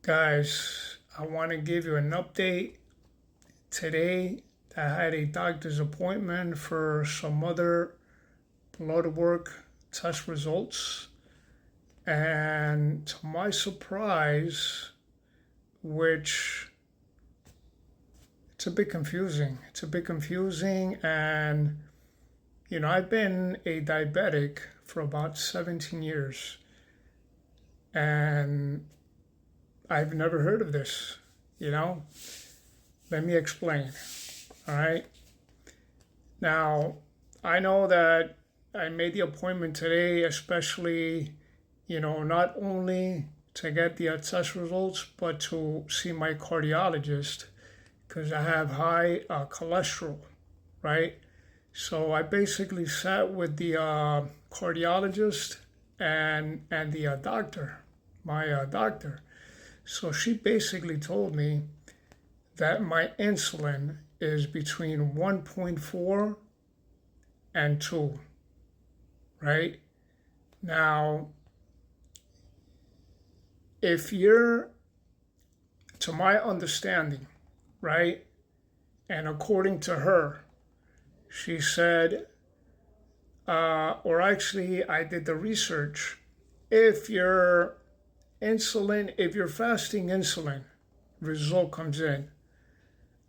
Guys, I want to give you an update. Today, I had a doctor's appointment for some other blood work test results. And to my surprise, which it's a bit confusing. And, I've been a diabetic for about 17 years. And I've never heard of this, Let me explain, all right? Now, I know that I made the appointment today, especially, not only to get the test results, but to see my cardiologist because I have high cholesterol, right? So I basically sat with the cardiologist and the doctor, my doctor. So she basically told me that my insulin is between 1.4 and 2, right? Now, if you're, to my understanding, right, and according to her, she said, or actually I did the research, if you're fasting insulin, result comes in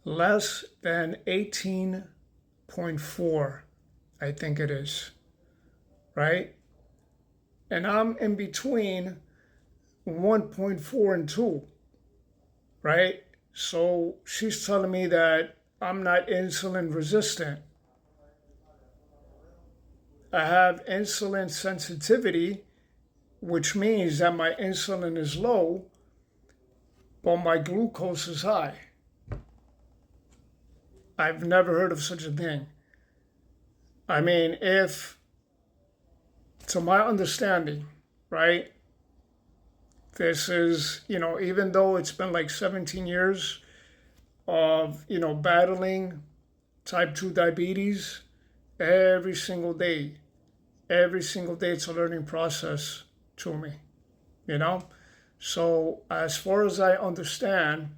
less than 18.4, I think it is, right? And I'm in between 1.4 and 2, right? So she's telling me that I'm not insulin resistant. I have insulin sensitivity, which means that my insulin is low, but my glucose is high. I've never heard of such a thing. I mean, to my understanding, right, this is, even though it's been like 17 years of, battling type 2 diabetes, every single day it's a learning process to me, So as far as I understand,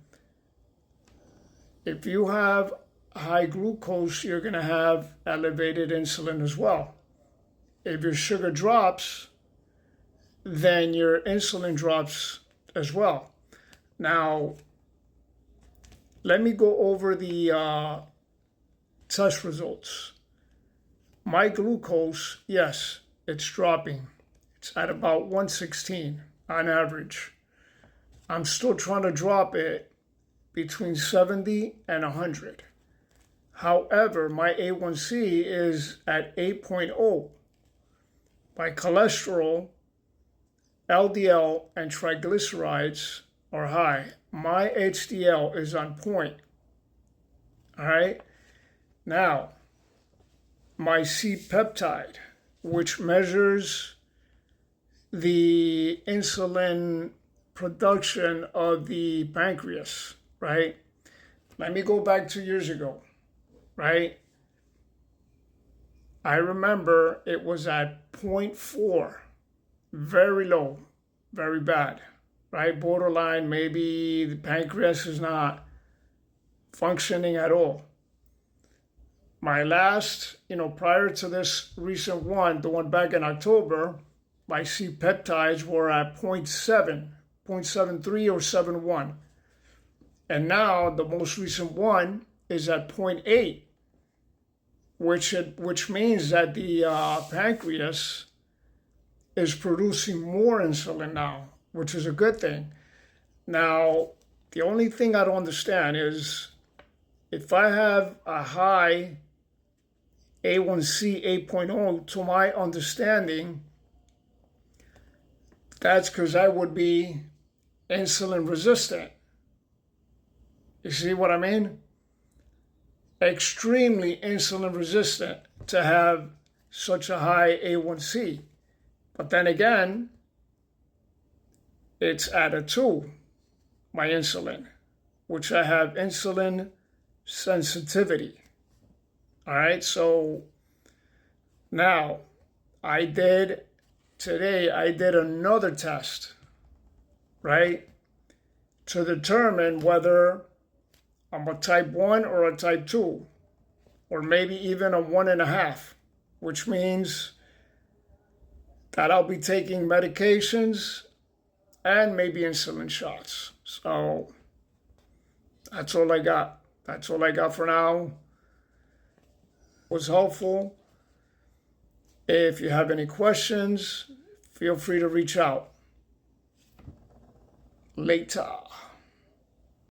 if you have high glucose, you're going to have elevated insulin as well. If your sugar drops, then your insulin drops as well. Now, let me go over the test results. My glucose, yes, it's dropping. It's at about 116 on average. I'm still trying to drop it between 70 and 100. However, my A1C is at 8.0. My cholesterol, LDL, and triglycerides are high. My HDL is on point. All right? Now, my C-peptide, which measures the insulin production of the pancreas, right? Let me go back 2 years ago, right? I remember it was at 0.4, very low, very bad, right? Borderline, maybe the pancreas is not functioning at all. My last, prior to this recent one, the one back in October, my C-peptides were at 0.7, 0.73 or 0.71. And now the most recent one is at 0.8, which means that the pancreas is producing more insulin now, which is a good thing. Now, the only thing I don't understand is if I have a high A1C 8.0, to my understanding, that's because I would be insulin resistant. You see what I mean? Extremely insulin resistant to have such a high A1C. But then again, it's at a 2, my insulin, which I have insulin sensitivity. All right, so now today I did another test, right? to determine whether I'm a type 1 or a type 2, or maybe even a 1.5, which means that I'll be taking medications and maybe insulin shots. So that's all I got. That's all I got for now. It was helpful. If you have any questions, feel free to reach out. Later.